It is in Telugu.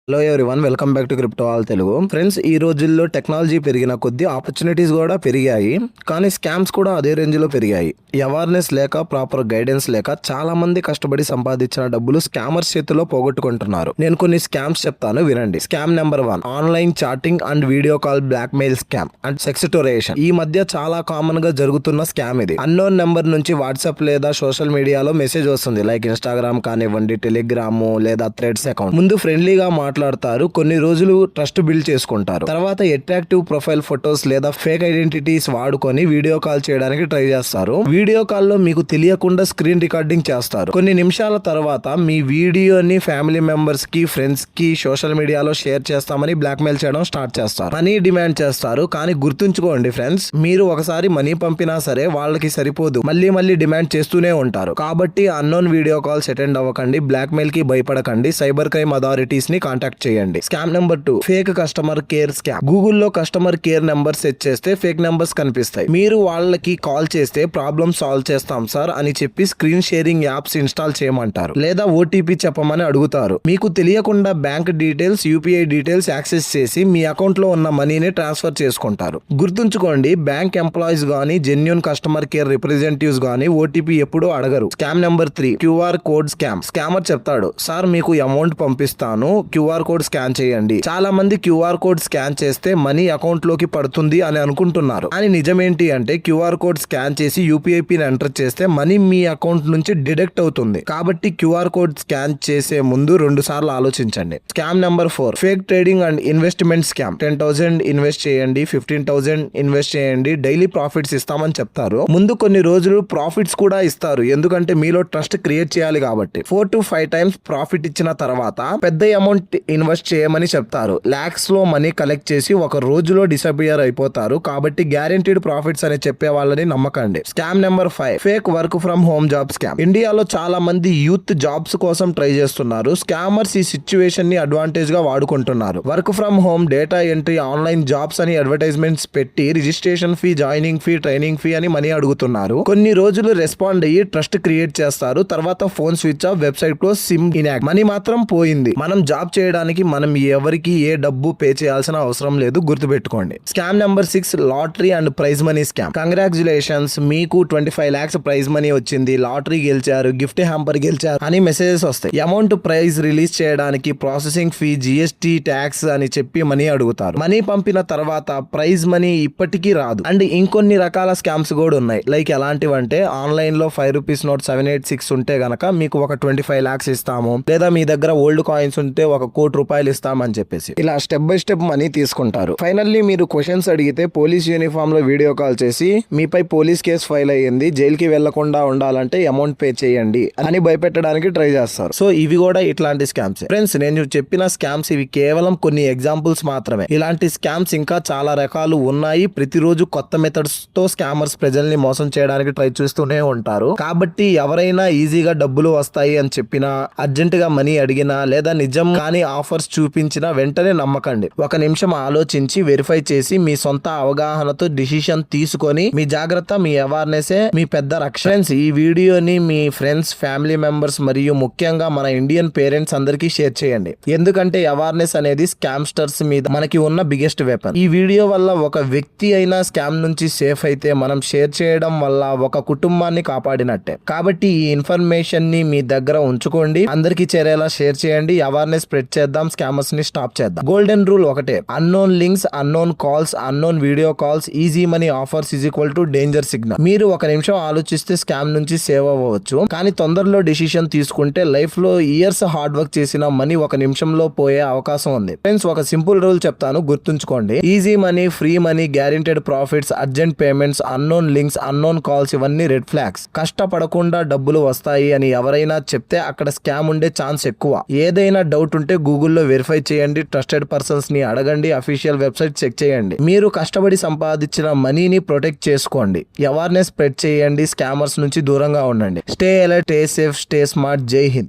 Hello everyone, welcome back to crypto all Telugu. Friends, ఈ రోజుల్లో టెక్నాలజీ పెరిగిన కొద్దీ ఆపర్చునిటీస్ కూడా పెరిగాయి, కానీ స్కామ్స్ కూడా అదే రేంజ్లో పెరిగాయి. అవేర్నెస్ లేక, ప్రాపర్ గైడెన్స్ లేక చాలా మంది కష్టపడి సంపాదించిన డబ్బులు స్కామర్స్ చేతిలో పోగొట్టుకుంటున్నారు. నేను కొన్ని స్కామ్స్ చెప్తాను, వినండి. Scam number 1, online chatting and video call blackmail scam and sextortion. ఈ మధ్య చాలా కామన్ గా జరుగుతున్న స్కామ్ ఇది. అన్నోన్ నెంబర్ నుంచి వాట్సాప్ లేదా సోషల్ మీడియాలో మెసేజ్ వస్తుంది, లైక్ ఇన్స్టాగ్రామ్ కానివ్వండి, టెలిగ్రామ్ లేదా థ్రెడ్స్ అకౌంట్. ముందు ఫ్రెండ్లీగా మాట్లాడతారు, కొన్ని రోజులు ట్రస్ట్ బిల్డ్ చేసుకుంటారు. తర్వాత అట్రాక్టివ్ ప్రొఫైల్ ఫొటోస్ లేదా ఫేక్ ఐడెంటిటీస్ వాడుకొని వీడియో కాల్ చేయడానికి ట్రై చేస్తారు. వీడియో కాల్ లో మీకు తెలియకుండా స్క్రీన్ రికార్డింగ్ చేస్తారు. కొన్ని నిమిషాల తర్వాత మీ వీడియోని ఫ్యామిలీ మెంబర్స్ కి, ఫ్రెండ్స్ కి సోషల్ మీడియాలో షేర్ చేస్తామని బ్లాక్ మెయిల్ చేయడం స్టార్ట్ చేస్తారు. మనీ డిమాండ్ చేస్తారు, కానీ గుర్తుంచుకోండి ఫ్రెండ్స్, మీరు ఒకసారి మనీ పంపినా సరే వాళ్ళకి సరిపోదు, మళ్ళీ మళ్ళీ డిమాండ్ చేస్తూనే ఉంటారు. కాబట్టి అన్నోన్ వీడియో కాల్స్ అటెండ్ అవ్వకండి, బ్లాక్ మెయిల్ కి భయపడకండి, సైబర్ క్రైమ్ అథారిటీస్ ని కాంటాక్ట్ చేయండి. Scam number 2, fake customer care scam. గూగుల్లో కస్టమర్ కేర్ నెంబర్ సెట్ చేస్తే ఫేక్ నెంబర్స్ కనిపిస్తాయి. మీరు వాళ్ళకి కాల్ చేస్తే ప్రాబ్లమ్ సాల్వ్ చేస్తాం సార్ అని చెప్పి స్క్రీన్ షేరింగ్ యాప్స్ ఇన్స్టాల్ చేయమంటారు, లేదా ఓటీపీ చెప్పమని అడుగుతారు. మీకు తెలియకుండా bank details, UPI details access చేసి మీ అకౌంట్ లో ఉన్న మనీని ట్రాన్స్ఫర్ చేసుకుంటారు. గుర్తుంచుకోండి, బ్యాంక్ ఎంప్లాయీస్ గానీ, జెన్యూన్ కస్టమర్ కేర్ రిప్రజెంటేటివ్స్ గానీ ఓటీపీ ఎప్పుడూ అడగరు. Scam number 3, QR code scam. Scammer చెప్తాడు, సార్ మీకు అమౌంట్ పంపిస్తాను, క్యూఆర్ కోడ్ స్కాన్ చేయండి. చాలా మంది క్యూఆర్ కోడ్ స్కాన్ చేస్తే మనీ అకౌంట్ లోకి పడుతుంది అని అనుకుంటున్నారు, కానీ నిజమేంటి అంటే క్యూఆర్ కోడ్ స్కాన్ చేసి యూపీఐ పిన్ ఎంటర్ చేస్తే మనీ మీ అకౌంట్ నుంచి డిడక్ట్ అవుతుంది. కాబట్టి క్యూఆర్ కోడ్ స్కాన్ చేసే ముందు 2 సార్లు ఆలోచించండి. Scam number 4, fake trading and investment scam. 10,000 invest చేయండి, 15,000 ఇన్వెస్ట్ చేయండి, డైలీ ప్రాఫిట్స్ ఇస్తామని చెప్తారు. ముందు కొన్ని రోజులు ప్రాఫిట్స్ కూడా ఇస్తారు, ఎందుకంటే మీలో ట్రస్ట్ క్రియేట్ చేయాలి కాబట్టి. 4 to 5 టైమ్స్ ప్రాఫిట్ ఇచ్చిన తర్వాత పెద్ద అమౌంట్ ఇన్వెస్ట్ చేయమని చెప్తారు. లాక్స్ లో మనీ కలెక్ట్ చేసి ఒక రోజులో డిసపియర్ అయిపోతారు. కాబట్టి గ్యారెంటీడ్ ప్రాఫిట్స్ అని చెప్పే వాళ్ళని నమ్మకండి. Scam number 5, fake work from home job scam. ఇండియాలో చాలా మంది యూత్ జాబ్స్ కోసం ట్రై చేస్తున్నారు. స్కామర్స్ ఈ సిచ్యువేషన్ ని అడ్వాంటేజ్ గా వాడుకుంటున్నారు. Work from home, data entry, online jobs అని అడ్వర్టైజ్మెంట్స్ పెట్టి registration fee, joining fee, training fee అని మనీ అడుగుతున్నారు. కొన్ని రోజులు రెస్పాండ్ అయ్యి ట్రస్ట్ క్రియేట్ చేస్తారు. తర్వాత phone switch off, website close, SIM inactive, money మాత్రం పోయింది. మనం జాబ్ చేయడానికి మనం ఎవరికి ఏ డబ్బు పే చేయాల్సిన అవసరం లేదు, గుర్తుపెట్టుకోండి. Scam number 6, lottery and prize money scam. Congratulations, మీకు 25 lakhs ప్రైజ్ మనీ వచ్చింది, లాటరీ గెలిచారు, గిఫ్ట్ హ్యాంపర్ గెలిచారు అని మెసేజెస్ వస్తాయి. అమౌంట్ ప్రైజ్ రిలీజ్ చేయడానికి ప్రాసెసింగ్ ఫీ, జీఎస్టీ, ట్యాక్స్ అని చెప్పి మనీ అడుగుతారు. మనీ పంపిన తర్వాత ప్రైజ్ మనీ ఇప్పటికీ రాదు. అండ్ ఇంకొన్ని రకాల స్కామ్స్ కూడా ఉన్నాయి, లైక్ ఎలాంటివంటే ఆన్లైన్ లో 5 రూపీస్ నోట్ 786 ఉంటే గనక మీకు ఒక 25 lakhs ఇస్తాము, లేదా మీ దగ్గర ఓల్డ్ కాయిన్స్ ఉంటే ఒక ₹1 కోటి ఇస్తామని చెప్పేసి ఇలా స్టెప్ బై స్టెప్ మనీ తీసుకుంటారు. ఫైనల్లీ మీరు క్వశ్చన్స్ అడిగితే పోలీస్ యూనిఫామ్ లో వీడియో కాల్ చేసి మీపై పోలీస్ కేసు ఫైల్ అయ్యింది, జైలుకి వెళ్లకుండా ఉండాలంటే అమౌంట్ పే చేయండి అని భయపెట్టడానికి ట్రై చేస్తారు. సో ఇవి కూడా ఇట్లాంటి స్కామ్స్. ఫ్రెండ్స్, నేను చెప్పిన స్కామ్స్ ఇవి కేవలం కొన్ని ఎగ్జాంపుల్స్ మాత్రమే. ఇలాంటి స్కామ్స్ ఇంకా చాలా రకాలు ఉన్నాయి. ప్రతిరోజు కొత్త మెథడ్స్ తో స్కామర్స్ ప్రజల్ని మోసం చేయడానికి ట్రై చేస్తూనే ఉంటారు. కాబట్టి ఎవరైనా ఈజీగా డబ్బులు వస్తాయి అని చెప్పినా, అర్జెంట్ గా మనీ అడిగినా, లేదా నిజం కానీ ఆఫర్స్ చూపించినా వెంటనే నమ్మకండి. ఒక నిమిషం ఆలోచించి వెరిఫై చేసి మీ సొంత అవగాహనతో డిసిషన్ తీసుకొని మీ జాగ్రత్త, మీ అవేర్నెస్ మీ పెద్ద రక్షణ. ఫ్రెండ్స్, ఈ వీడియోని మీ ఫ్రెండ్స్, ఫ్యామిలీ మెంబర్స్ మరియు ముఖ్యంగా మన ఇండియన్ పేరెంట్స్ అందరికీ షేర్ చేయండి, ఎందుకంటే అవేర్నెస్ అనేది స్కామ్స్టర్స్ మీద మనకి ఉన్న బిగ్గెస్ట్ వెపన్. ఈ వీడియో వల్ల ఒక వ్యక్తి అయినా స్కామ్ నుంచి సేఫ్ అయితే మనం షేర్ చేయడం వల్ల ఒక కుటుంబాన్ని కాపాడినట్టే. కాబట్టి ఈ ఇన్ఫర్మేషన్ ని మీ దగ్గర ఉంచుకోండి, అందరికీ చేరేలా షేర్ చేయండి, అవేర్నెస్ స్ప్రెడ్ చేద్దాం, స్కామర్స్ ని స్టాప్ చేద్దాం. గోల్డెన్ రూల్ ఒకటే, unknown links, unknown calls, unknown video calls, easy money offers is equal to danger signal. మీరు ఒక నిమిషం ఆలోచిస్తే స్కామ్ నుంచి సేవ్ అవ్వచ్చు, కానీ తొందరలో డిసిషన్ తీసుకుంటే లైఫ్ లో ఇయర్స్ హార్డ్ వర్క్ చేసిన మనీ ఒక నిమిషంలో పోయే అవకాశం ఉంది. ఫ్రెండ్స్, ఒక సింపుల్ రూల్ చెప్తాను, గుర్తుంచుకోండి. Easy money, free money, guaranteed profits, urgent payments, unknown links, unknown calls ఇవన్నీ రెడ్ ఫ్లాగ్స్. కష్టపడకుండా డబ్బులు వస్తాయి అని ఎవరైనా చెప్తే అక్కడ స్కామ్ ఉండే ఛాన్స్ ఎక్కువ. ఏదైనా డౌట్ ఉంటే గూగుల్లో వెరిఫై చేయండి, ట్రస్టెడ్ పర్సన్స్ ని అడగండి, అఫీషియల్ వెబ్సైట్ చెక్ చేయండి. మీరు కష్టపడి సంపాదించిన మనీని ప్రొటెక్ట్ చేసుకోండి, అవేర్నెస్ స్ప్రెడ్ చేయండి, స్కామర్స్ నుంచి దూరంగా ఉండండి. Stay alert, stay safe, stay smart. జై హింద్.